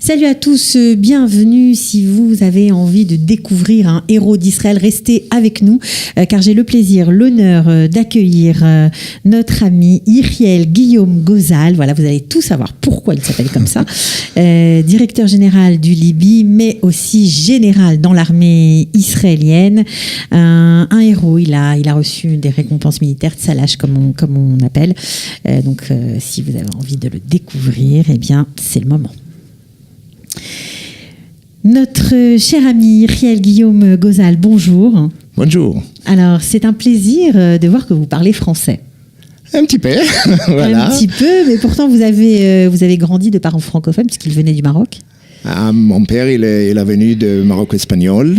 Salut à tous, bienvenue. Si vous avez envie de découvrir un héros d'Israël, restez avec nous car j'ai le plaisir, l'honneur d'accueillir notre ami Yiriel Guillaume Gozal. Voilà, vous allez tout savoir pourquoi il s'appelle comme ça. Directeur général du Libi, mais aussi général dans l'armée israélienne. Un héros, il a reçu des récompenses militaires, Tsalash comme on appelle. Donc si vous avez envie de le découvrir, eh bien c'est le moment. Notre cher ami Yiriel Guillaume Gozal, bonjour. Bonjour. Alors, c'est un plaisir de voir que vous parlez français. Un petit peu, voilà. Un petit peu, mais pourtant vous avez grandi de parents francophones puisqu'il venait du Maroc. Mon père, il est venu de Maroc espagnol.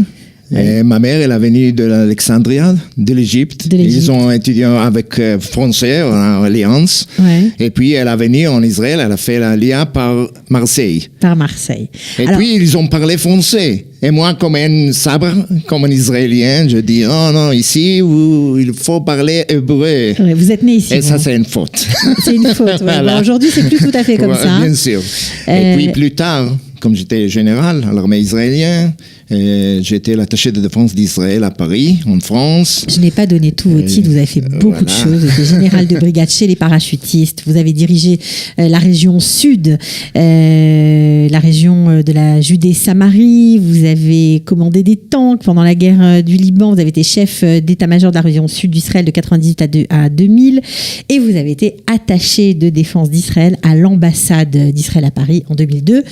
Oui. Et ma mère, elle est venue de l'Alexandria, de l'Égypte. Ils ont étudié avec français en Alliance. Ouais. Et puis, elle est venue en Israël, elle a fait la LIA par Marseille. Par Marseille. Et puis, ils ont parlé français. Et moi, comme un sabre, comme un Israélien, je dis, oh non, ici, il faut parler hébreu. Ouais, vous êtes né ici. Et ça, c'est une faute. C'est une faute, oui. Voilà. Bon, aujourd'hui, c'est plus tout à fait comme ça. Bien sûr. Et puis, plus tard, comme j'étais général à l'armée israélienne, j'étais l'attaché de défense d'Israël à Paris, en France. Je n'ai pas donné tous vos titres, vous avez fait beaucoup de choses. Vous étiez général de brigade chez les parachutistes, vous avez dirigé la région sud, la région de la Judée-Samarie, vous avez commandé des tanks pendant la guerre du Liban, vous avez été chef d'état-major de la région sud d'Israël de 98 à 2000, et vous avez été attaché de défense d'Israël à l'ambassade d'Israël à Paris en 2002.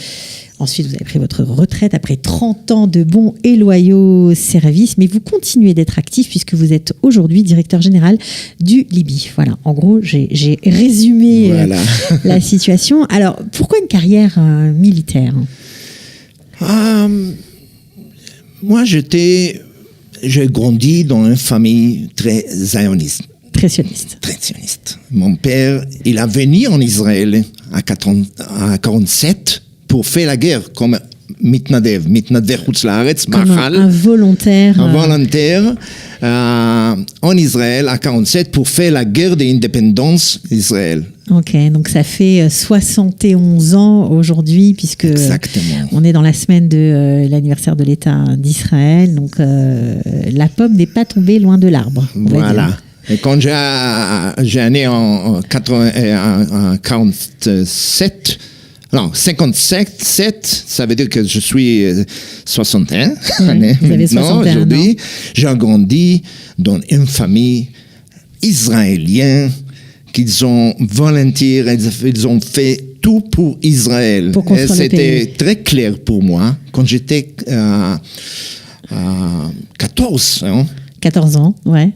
Ensuite, vous avez pris votre retraite après 30 ans de bons et loyaux services, mais vous continuez d'être actif puisque vous êtes aujourd'hui directeur général du Libi. Voilà, en gros, j'ai résumé la situation. Alors, pourquoi une carrière militaire ? Moi, j'ai grandi dans une famille très zioniste. Très sioniste. Très sioniste. Mon père, il est venu en Israël à 1947 pour faire la guerre comme mitnadev chutz laaretz, machal. Un volontaire. Un volontaire en Israël à 47 pour faire la guerre d'indépendance d'Israël. Ok, donc ça fait 71 ans aujourd'hui puisque on est dans la semaine de l'anniversaire de l'État d'Israël. Donc la pomme n'est pas tombée loin de l'arbre. Voilà. Et quand j'ai né en 47, non, 57, ça veut dire que je suis 61 années maintenant, aujourd'hui. J'ai grandi dans une famille israélienne qu'ils ont volontiers, ils ont fait tout pour Israël. Et c'était très clair pour moi quand j'étais 14 ans. 14 ans, ouais.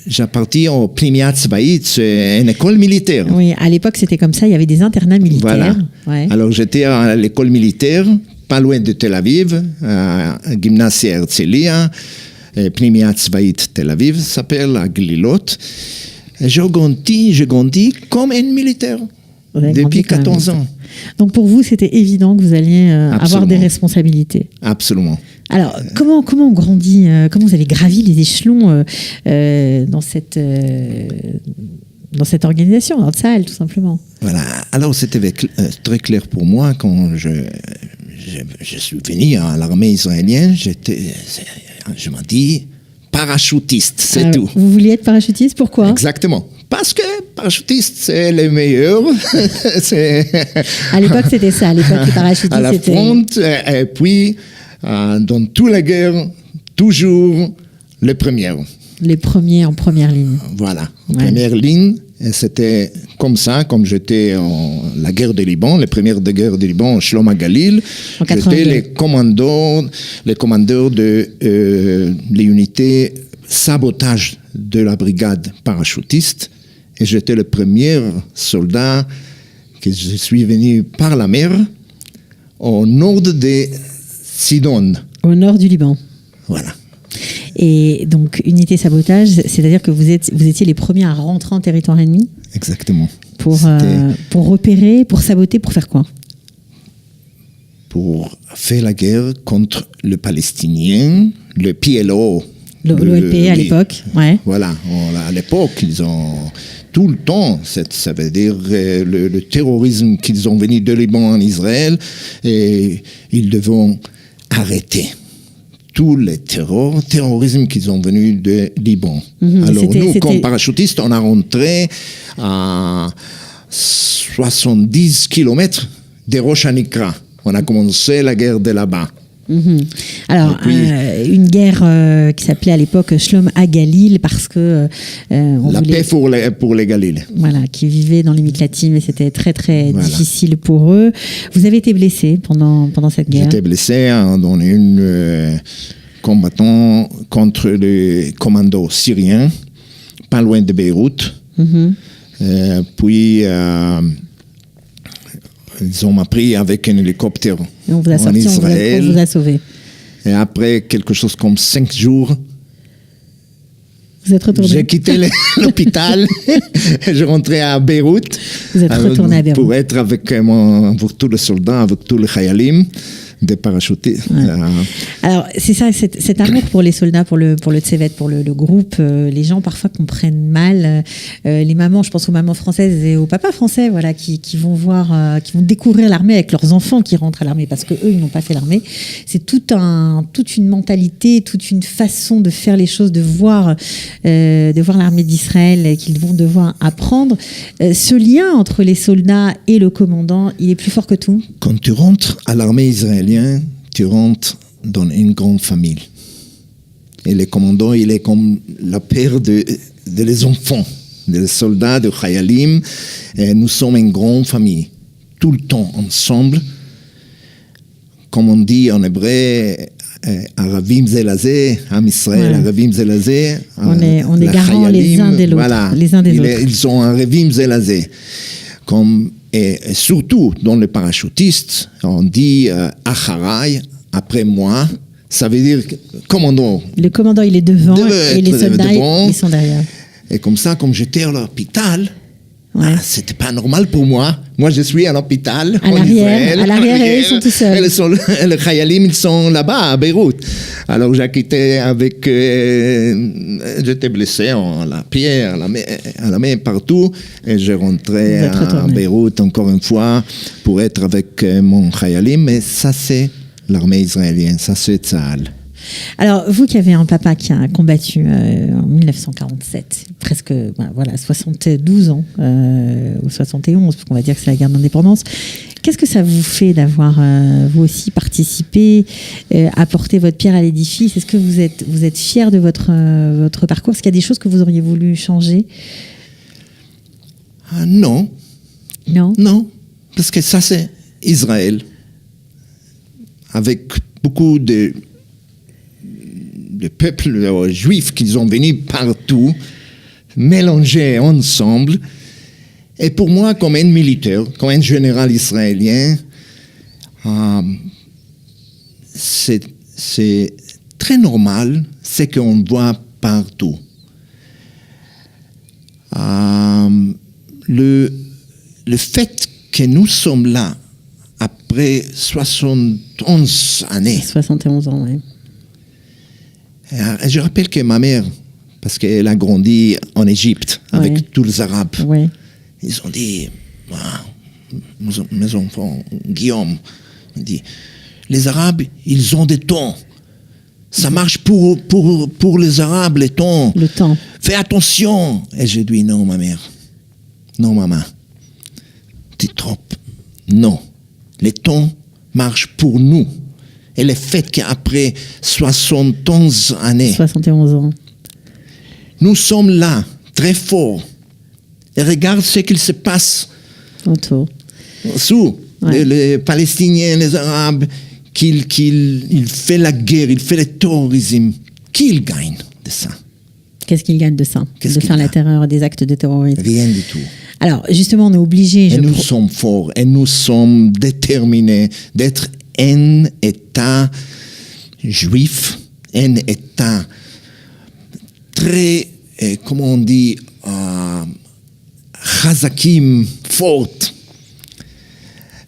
J'ai parti au Pnimiyat Tzvaït, c'est une école militaire. Oui, à l'époque c'était comme ça, il y avait des internats militaires. Voilà. Ouais. Alors j'étais à l'école militaire, pas loin de Tel Aviv, à Gymnasie Herzliya, Pnimiyat Tzvaït Tel Aviv, ça s'appelle à Glilot. J'ai grandi comme un militaire depuis 14 ans. Donc pour vous, c'était évident que vous alliez avoir des responsabilités. Absolument. Alors, comment on grandit, comment vous avez gravi les échelons dans cette organisation, dans Tsahal, tout simplement? Voilà. Alors, c'était très clair pour moi quand je suis venu à l'armée israélienne. Je m'ai dit parachutiste, c'est tout. Vous vouliez être parachutiste, pourquoi? Exactement. Parce que parachutiste, c'est le meilleur. À l'époque, c'était ça. À l'époque, les parachutistes, à la front, et puis dans toute la guerre, toujours les premiers. Les premiers en première ligne. Voilà, en première ligne. Et c'était comme ça, comme j'étais en la guerre du Liban, les premières de guerre du Liban, Shlom HaGalil. J'étais les commandeurs de l'unité sabotage de la brigade parachutiste. Et j'étais le premier soldat que je suis venu par la mer au nord de Sidon. Au nord du Liban. Voilà. Et donc, unité sabotage, c'est-à-dire que vous étiez les premiers à rentrer en territoire ennemi? Exactement. Pour repérer, pour saboter, pour faire quoi? Pour faire la guerre contre le Palestinien, le PLO. L'OLP à l'époque, ouais. Voilà, à l'époque, ils ont tout le temps. Ça veut dire le terrorisme qu'ils ont venu de Liban en Israël, et ils devront arrêter tous les terrorismes qu'ils ont venus de Liban. Alors nous, comme parachutistes, on a rentré à 70 km de Rosh Hanikra. On a commencé la guerre de là-bas. Alors, une guerre qui s'appelait à l'époque Shlom HaGalil, parce que paix pour les Galil. Voilà, qui vivaient dans les Miklatim, et c'était très très difficile pour eux. Vous avez été blessé pendant cette guerre? J'étais blessé dans une combattant contre les commandos syriens, pas loin de Beyrouth. Puis ils ont pris avec un hélicoptère on vous a en Israël. On vous a sauvé. Et après quelque chose comme 5 jours, vous êtes retourné. J'ai quitté l'hôpital et je rentrais à Beyrouth. Vous êtes retourné à Beyrouth. Pour être avec tous les soldats, avec tous les chayalim, des parachutistes. Ouais. Alors, c'est ça, cet amour pour les soldats, pour le Tsevet, pour le groupe, les gens parfois comprennent mal. Les mamans, je pense aux mamans françaises et aux papas français, voilà, qui vont découvrir l'armée avec leurs enfants qui rentrent à l'armée, parce que eux, ils n'ont pas fait l'armée. C'est toute une mentalité, toute une façon de faire les choses, de voir l'armée d'Israël qu'ils vont devoir apprendre. Ce lien entre les soldats et le commandant, il est plus fort que tout. Quand tu rentres à l'armée israélienne, tu rentres dans une grande famille. Et le commandant, il est comme la père de les enfants, des soldats, de Chayalim. Et nous sommes une grande famille, tout le temps ensemble. Comme on dit en hébreu, Aravim Zelazé, Am Israël, Aravim Zelazé. On est garants les uns des autres. Voilà, ils sont Aravim Zelazé. Et surtout, dans les parachutistes, on dit Acharay, après moi. Ça veut dire commandant. Le commandant, il est devant et les soldats, ils sont derrière. Et comme ça, comme j'étais à l'hôpital, c'était pas normal pour moi. Moi, je suis à l'hôpital en Israël. À l'arrière, ils sont tout seuls. Et les Chayalim, ils sont là-bas, à Beyrouth. Alors, j'ai quitté avec... j'étais blessé à la pied, à la main, partout. Et je rentrais à Beyrouth encore une fois pour être avec mon Chayalim. Mais ça, c'est l'armée israélienne. Ça, c'est Tzahal. Alors, vous qui avez un papa qui a combattu en 1947, presque 72 ans, ou 71, parce qu'on va dire que c'est la guerre d'indépendance, qu'est-ce que ça vous fait d'avoir, vous aussi, participé, apporté votre pierre à l'édifice? Est-ce que vous êtes fier de votre parcours? Est-ce qu'il y a des choses que vous auriez voulu changer? Non. Non? Non, parce que ça, c'est Israël, avec beaucoup de peuples juifs qui sont venus partout, mélangés ensemble. Et pour moi, comme un militaire, comme un général israélien, c'est très normal ce qu'on voit partout. Le fait que nous sommes là après 71 années. 71 ans, oui. Je rappelle que ma mère, parce qu'elle a grandi en Égypte avec tous les Arabes, ils ont dit, mes enfants, Guillaume, dit, les Arabes, ils ont des temps. Ça marche pour les Arabes, les temps. Le temps. Fais attention. Et j'ai dit, non, ma mère. Non, maman. Tu te trompes. Non. Les temps marchent pour nous. Et le fait qu'après 71 années, 71 ans, nous sommes là, très forts. Et regarde ce qu'il se passe autour. Sous les Palestiniens, les Arabes, qu'il fait la guerre, il fait le terrorisme. Qui gagne de ça? Qu'est-ce qu'il gagne de ça? De faire la terreur, des actes de terrorisme? Rien du tout. Alors, justement, on est obligé... Et nous sommes forts, et nous sommes déterminés d'être un État juif, un État très, comment on dit, chazakim, fort.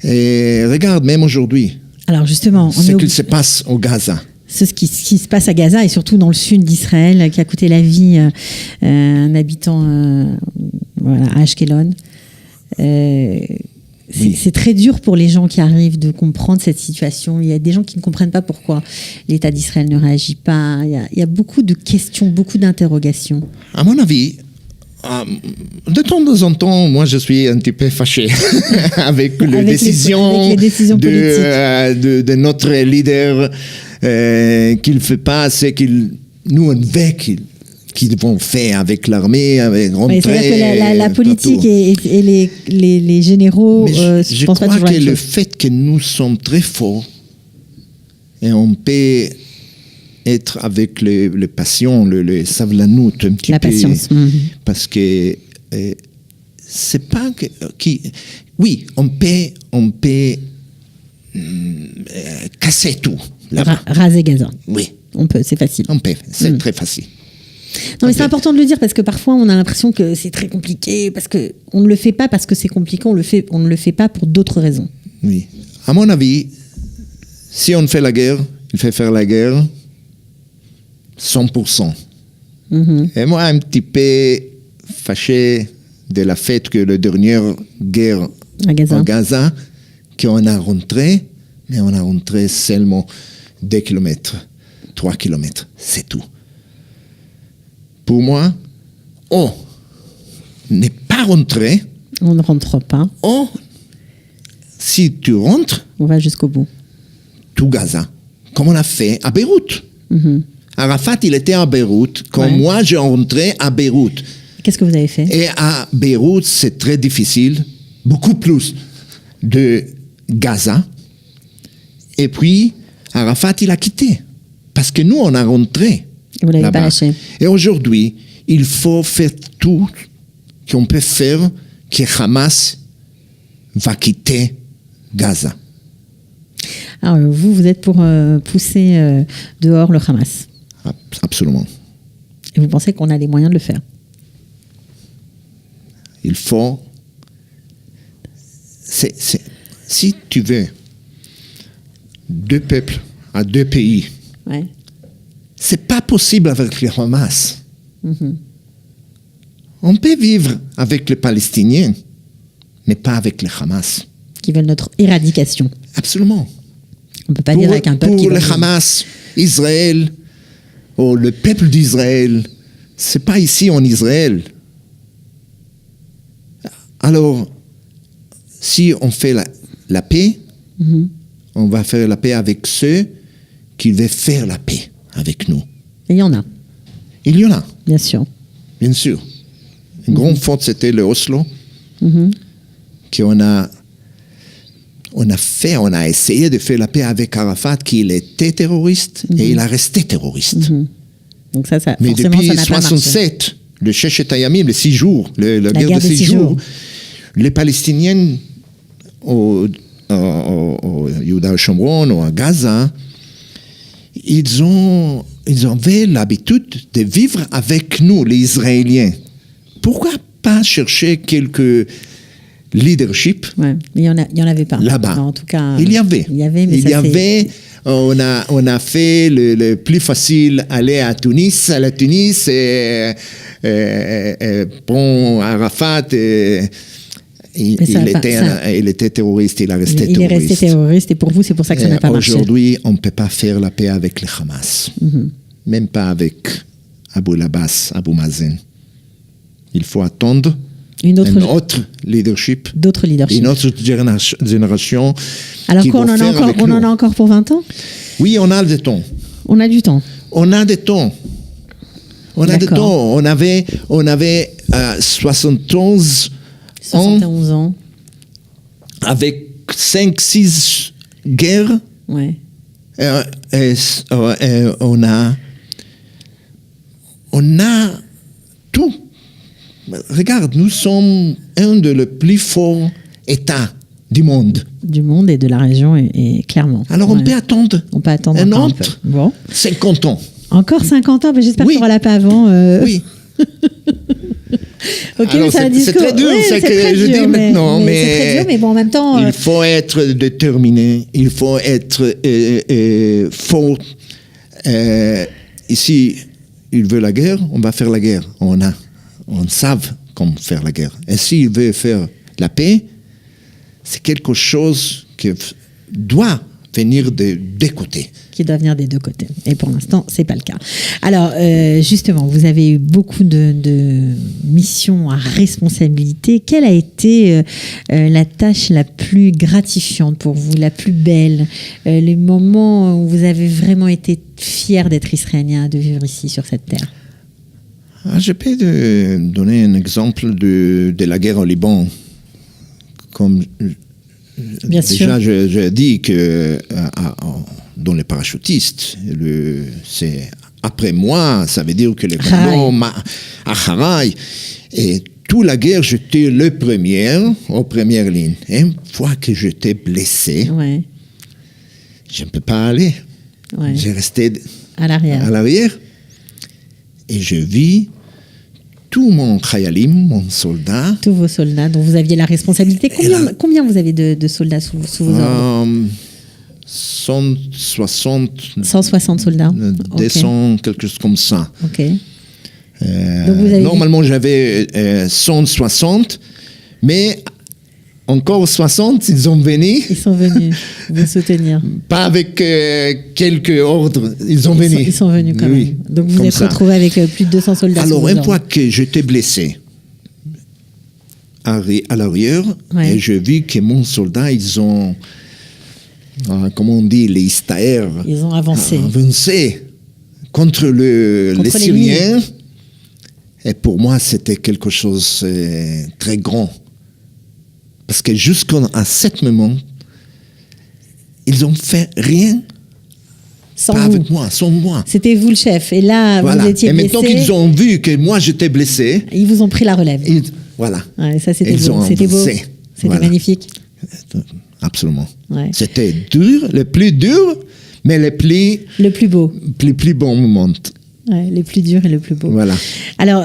Et regarde, même aujourd'hui, alors justement, ce qu'il se passe au Gaza. Ce qui se passe à Gaza et surtout dans le sud d'Israël, qui a coûté la vie à un habitant voilà, à Ashkelon. Oui. C'est très dur pour les gens qui arrivent de comprendre cette situation. Il y a des gens qui ne comprennent pas pourquoi l'État d'Israël ne réagit pas. Il y a beaucoup de questions, beaucoup d'interrogations. À mon avis, de temps en temps, moi je suis un petit peu fâché avec les décisions de notre leader qu'il ne fait pas ce qu'il nous veut qu'ils vont faire avec l'armée, avec rentrer. C'est-à-dire que la politique et les généraux, je pense crois que le fait que nous sommes très forts et on peut être avec les passions, le savlanout un petit peu. La patience. Parce que c'est pas que... oui, on peut casser tout. Raser Gaza. Oui. On peut, c'est facile. On peut, c'est très facile. Non, mais c'est important de le dire parce que parfois on a l'impression que c'est très compliqué, parce qu'on ne le fait pas parce que c'est compliqué, on ne le fait pas pour d'autres raisons. Oui. À mon avis, si on fait la guerre, il faut faire la guerre 100%. Et moi, un petit peu fâché de la fait que la dernière guerre à Gaza, qu'on a rentré, mais on a rentré seulement 2 kilomètres, 3 kilomètres, c'est tout. Pour moi, on n'est pas rentré. On ne rentre pas. Si tu rentres, on va jusqu'au bout. Tout Gaza, comme on a fait à Beyrouth. Arafat, il était à Beyrouth, quand moi, j'ai rentré à Beyrouth. Qu'est-ce que vous avez fait? Et à Beyrouth, c'est très difficile, beaucoup plus de Gaza. Et puis, Arafat, il a quitté. Parce que nous, on a rentré. Et vous ne l'avez pas lâché. Et aujourd'hui, il faut faire tout qu'on peut faire que Hamas va quitter Gaza. Alors, vous êtes pour pousser dehors le Hamas? Absolument. Et vous pensez qu'on a les moyens de le faire? Il faut... Si tu veux 2 peuples à 2 pays, c'est pas possible avec le Hamas. On peut vivre avec les Palestiniens, mais pas avec le Hamas. Qui veulent notre éradication. Absolument. On ne peut pas dire avec un peuple qui pour le Hamas, Israël, ou le peuple d'Israël, c'est pas ici en Israël. Alors, si on fait la paix, on va faire la paix avec ceux qui veulent faire la paix avec nous. Et il y en a. Il y en a. Bien sûr. Bien sûr. Une grande faute, c'était le Oslo, qu'on a essayé de faire la paix avec Arafat, qu'il était terroriste, et il a resté terroriste. Donc ça, mais depuis 1967, le Shechet Hayamim, les 6 jours, la guerre de 6 jours, les Palestiniens au Yehuda Shomron ou à Gaza, ils avaient l'habitude de vivre avec nous, les Israéliens. Pourquoi pas chercher quelques leadership? Il y en avait pas. Là-bas. En tout cas, il y avait. Mais on a fait le plus facile, aller à Tunis, et bon, Arafat, il était terroriste, il a resté terroriste. Il est resté terroriste, et pour vous, c'est pour ça que ça n'a pas marché. Aujourd'hui, on ne peut pas faire la paix avec le Hamas. Même pas avec Abu Abbas, Abu Mazen. Il faut attendre un autre leadership. D'autres leaderships. Une autre génération. Alors qu'on en a encore pour 20 ans? Oui, on a du temps. On a du temps. On a du temps. On a du temps. On avait 71 ans. Avec 5-6 guerres. On a tout. Regarde, nous sommes un des plus forts États du monde. Du monde et de la région, et clairement. Alors on peut attendre. On peut attendre un autre. Bon. 50 ans. Encore 50 ans, mais j'espère qu'il n'y aura la paix avant. Oui. Ok, alors, c'est très dur, c'est que je dis maintenant, mais c'est très dur, mais bon, en même temps, il faut être déterminé, il faut être fort. Ici, il veut la guerre, on va faire la guerre. On sait comme faire la guerre. Et s'il veut faire la paix, c'est quelque chose qui doit venir des côtés. Qui doit venir des deux côtés. Et pour l'instant, c'est pas le cas. Alors, justement, vous avez eu beaucoup de missions à responsabilité. Quelle a été la tâche la plus gratifiante pour vous, la plus belle, les moments où vous avez vraiment été fier d'être israélien, de vivre ici, sur cette terre? Je peux donner un exemple de la guerre au Liban. Comme Bien déjà, sûr. je dis que dans les parachutistes, c'est après moi, ça veut dire que les commandos à Harai, et toute la guerre, j'étais le premier aux premières lignes. Et une fois que j'étais blessé, Ouais. je ne peux pas aller. Ouais. J'ai resté À l'arrière. Et je vis tout mon khayalim, mon soldat. Tous vos soldats dont vous aviez la responsabilité. Combien vous avez de soldats sous vos ordres? 160. 160 soldats. 200, okay. Quelque chose comme ça. Ok. Donc vous avez normalement, j'avais 160, mais encore 60, ils sont venus. Ils sont venus vous soutenir. Pas avec quelques ordres, ils sont venus. Ils sont venus quand même. Donc vous êtes retrouvés avec plus de 200 soldats. Alors, une fois que j'étais blessé à l'arrière, ouais. Et je vis que mon soldat, ils ont, comment on dit, les Istaër. Ils ont avancé. Contre les Syriens. Et pour moi, c'était quelque chose de très grand. Parce que jusqu'à ce moment, ils ont fait rien avec moi, sans moi. C'était vous le chef. Et là, voilà. Vous étiez blessé. Et maintenant qu'ils ont vu que moi, j'étais blessé. Ils vous ont pris la relève. Voilà. Ouais, ça, c'était beau. C'était beau. C'était magnifique. Absolument. Ouais. C'était dur, le plus dur, mais le plus beau. Le plus bon moment. Ouais, les plus durs et le plus beau. Voilà. Alors,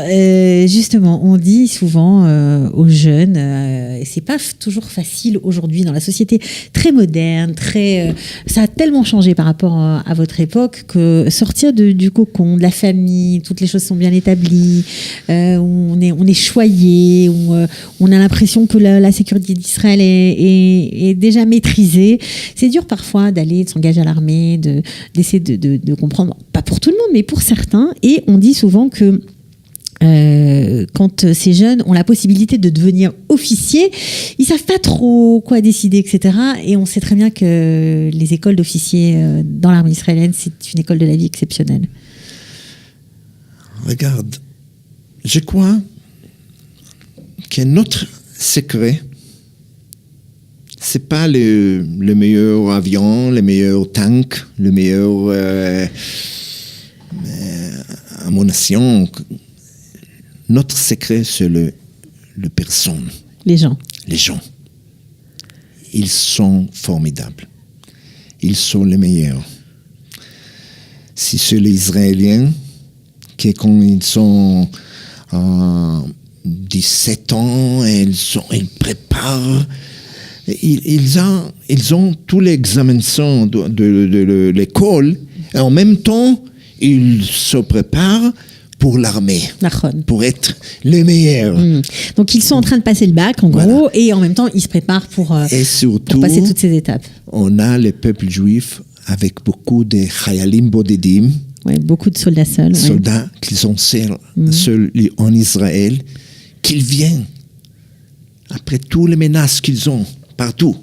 justement, on dit souvent aux jeunes, et c'est pas toujours facile aujourd'hui dans la société très moderne, ça a tellement changé par rapport à votre époque que sortir du cocon, de la famille, toutes les choses sont bien établies, on est choyé, on a l'impression que la sécurité d'Israël est déjà maîtrisée. C'est dur parfois de s'engager à l'armée, d'essayer de comprendre, pas pour tout le monde, mais pour certains. Et on dit souvent que quand ces jeunes ont la possibilité de devenir officiers, ils savent pas trop quoi décider, etc. Et on sait très bien que les écoles d'officiers dans l'armée israélienne, c'est une école de la vie exceptionnelle. Regarde, je crois que notre secret, c'est pas le meilleur avion, le meilleur tank, le meilleur ammunition. Notre secret, c'est le personne. Les gens. Ils sont formidables. Ils sont les meilleurs. Si c'est les Israéliens, qui quand ils sont 17 ans, ils préparent, ils ont tous les examinations de l'école, et en même temps, ils se préparent pour l'armée, pour être les meilleurs. Donc ils sont en train de passer le bac, en gros, et en même temps, ils se préparent pour passer toutes ces étapes. On a le peuple juif avec beaucoup de chayalim bodedim. Ouais, beaucoup de soldats seuls. Soldats qui sont seuls en Israël, qu'ils viennent après toutes les menaces qu'ils ont partout.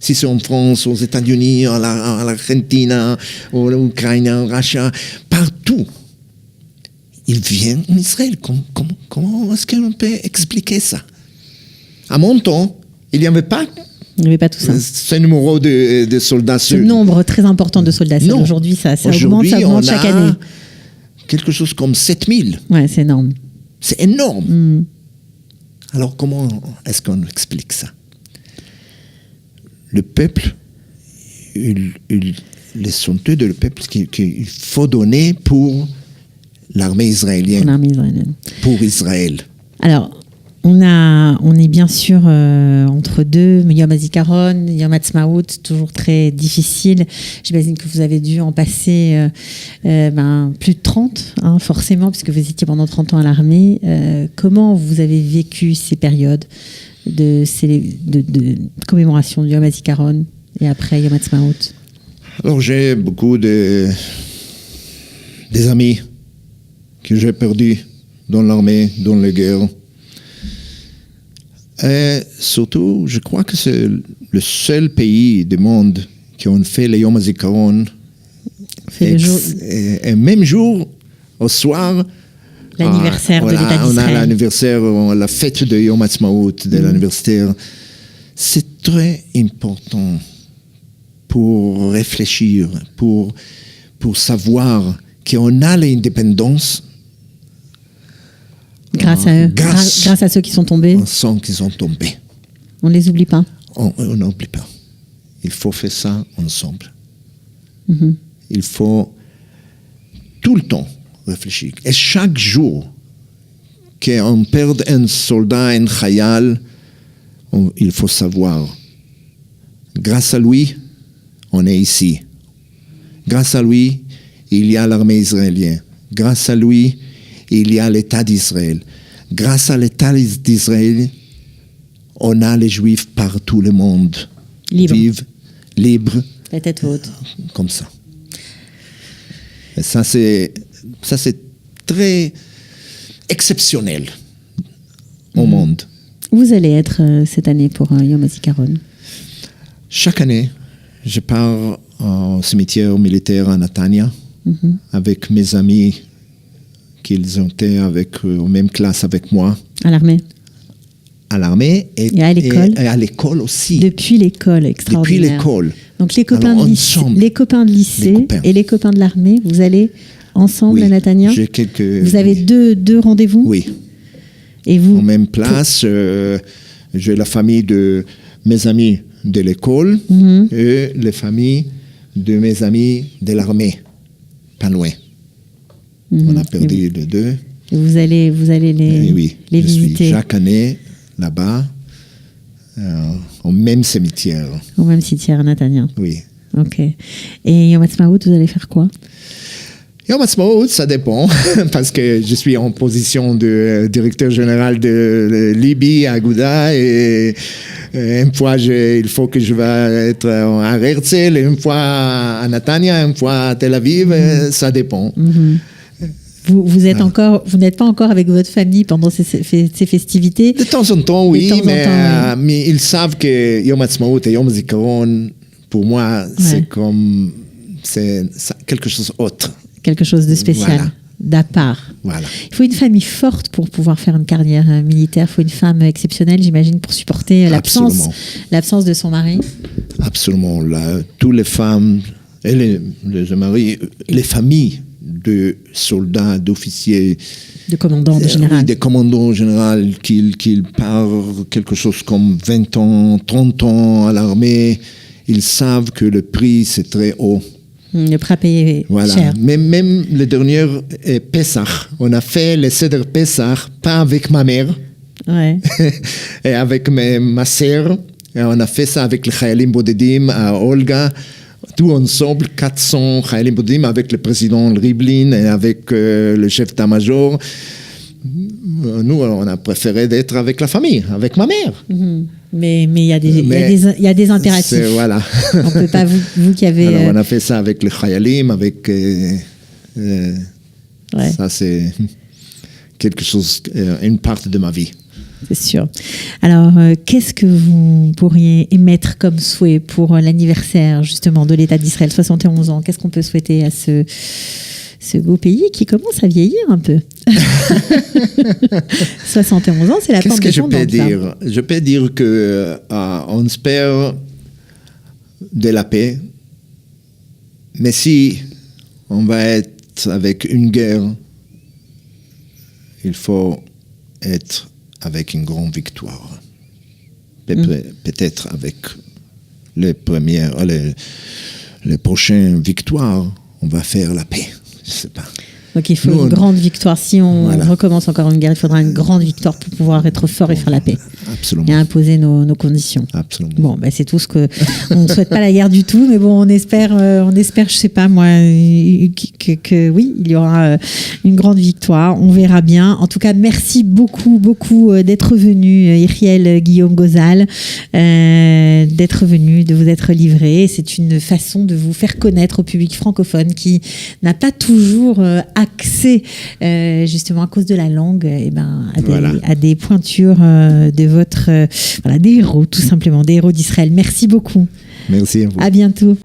Si c'est en France, aux États-Unis, à l'Argentine, en Ukraine, en Russie, partout. Ils viennent en Israël. Comment est-ce qu'on peut expliquer ça? À mon temps, il n'y avait pas. Il n'y avait pas tout ça. Ce numéro de soldats seuls. Ce nombre très important de soldats seuls. Aujourd'hui, ça augmente chaque année. Quelque chose comme 7000. Ouais, c'est énorme. C'est énorme. Alors, comment est-ce qu'on explique ça? Le peuple, les soldats de le peuple qu'il faut donner pour l'armée israélienne. Pour l'armée israélienne. Pour Israël. Alors, On est bien sûr entre deux, Yom HaZikaron, Yom Ha'atzmaut, toujours très difficile. J'imagine que vous avez dû en passer plus de 30, forcément, puisque vous étiez pendant 30 ans à l'armée. Comment vous avez vécu ces périodes de commémoration du Yom HaZikaron et après Yom Ha'atzmaut? Alors j'ai beaucoup des amis que j'ai perdus dans l'armée, dans les guerres. Et surtout, je crois que c'est le seul pays du monde qui ont fait le Yom HaZikaron. Et même jour, au soir, l'anniversaire de l'État d'Israël. On a l'anniversaire, la fête de Yom Ha'atzmaut, de l'anniversaire. C'est très important pour réfléchir, pour savoir qu'on a l'indépendance. Grâce à eux, grâce à ceux qui sont tombés. Ceux qui sont tombés. On ne les oublie pas. On n'oublie pas. Il faut faire ça ensemble. Mm-hmm. Il faut tout le temps réfléchir. Et chaque jour qu'on perd un soldat, un chayal, il faut savoir. Grâce à lui, on est ici. Grâce à lui, il y a l'armée israélienne. Grâce à lui, il y a l'État d'Israël. Grâce à l'État d'Israël, on a les Juifs partout le monde. Vivent, libres. La tête haute. Comme ça. Et ça, c'est très exceptionnel au monde. Où vous allez être cette année pour Yom HaZikaron? Chaque année, je pars au cimetière militaire à Netanya avec mes amis qu'ils ont été en même classe avec moi. À l'armée? À l'armée et à l'école? Et à l'école aussi. Depuis l'école, extraordinaire. Depuis l'école. Donc les copains de lycée et les copains de l'armée, vous allez ensemble à Netanya? J'ai quelques... Vous avez deux rendez-vous? Oui. Et vous? En même place, j'ai la famille de mes amis de l'école et les familles de mes amis de l'armée, pas loin. On a perdu les deux. Et vous allez les visiter? Suis chaque année là-bas, au même cimetière. Au même cimetière à Netanya? Oui. Ok. Et Yom Ha'atzmaut, vous allez faire quoi? Yom Ha'atzmaut, ça dépend, parce que je suis en position de directeur général de Libye à Gouda, et une fois, il faut que je vais être à Herzl, une fois à Netanya, une fois à Tel Aviv, ça dépend. Vous n'êtes pas encore avec votre famille pendant ces festivités? De temps en temps, oui, mais ils savent que Yom Ha'atzmaut et Yom HaZikaron, pour moi, c'est quelque chose d'autre. Quelque chose de spécial, d'à part. Voilà. Il faut une famille forte pour pouvoir faire une carrière militaire. Il faut une femme exceptionnelle, j'imagine, pour supporter l'absence de son mari. Absolument. Toutes les femmes et les maris, les familles de soldats, d'officiers, de commandants, de général. Oui, des commandants en général qui partent quelque chose comme 20 ans, 30 ans à l'armée. Ils savent que le prix, c'est très haut. Le prix à payer cher. Même le dernier Pessah, on a fait le Seder Pessah, pas avec ma mère, et avec ma sœur. On a fait ça avec les Chayalim Bodedim à Olga, tout ensemble, 400 Chayalim Bodedim, avec le président Rivlin et avec le chef d'état-major. Nous, on a préféré d'être avec la famille, avec ma mère. Mais il y a des impératifs. Voilà. On peut pas, vous qui avez... Alors, on a fait ça avec les Chayalim, avec... Ça, c'est quelque chose, une partie de ma vie. C'est sûr. Alors, qu'est-ce que vous pourriez émettre comme souhait pour l'anniversaire, justement, de l'État d'Israël, 71 ans? Qu'est-ce qu'on peut souhaiter à ce beau pays qui commence à vieillir un peu? 71 ans, c'est la porte de Qu'est-ce que je peux dire? Je peux dire qu'on espère de la paix, mais si on va être avec une guerre, il faut être avec une grande victoire. Peut-être avec les prochaines victoires, on va faire la paix. Je ne sais pas. Donc il faut une grande victoire. Si on recommence encore une guerre, il faudra une grande victoire pour pouvoir être fort et faire la paix. Absolument. Et imposer nos conditions. Absolument. Bon, c'est tout ce que... On ne souhaite pas la guerre du tout, mais bon, on espère, je sais pas moi, que oui, il y aura une grande victoire. On verra bien. En tout cas, merci beaucoup d'être venu, Iriel Guillaume Gozal, d'être venu, de vous être livré. C'est une façon de vous faire connaître au public francophone qui n'a pas toujours accès, justement à cause de la langue, à des pointures de votre... des héros, tout simplement, des héros d'Israël. Merci beaucoup. Merci à vous. À bientôt.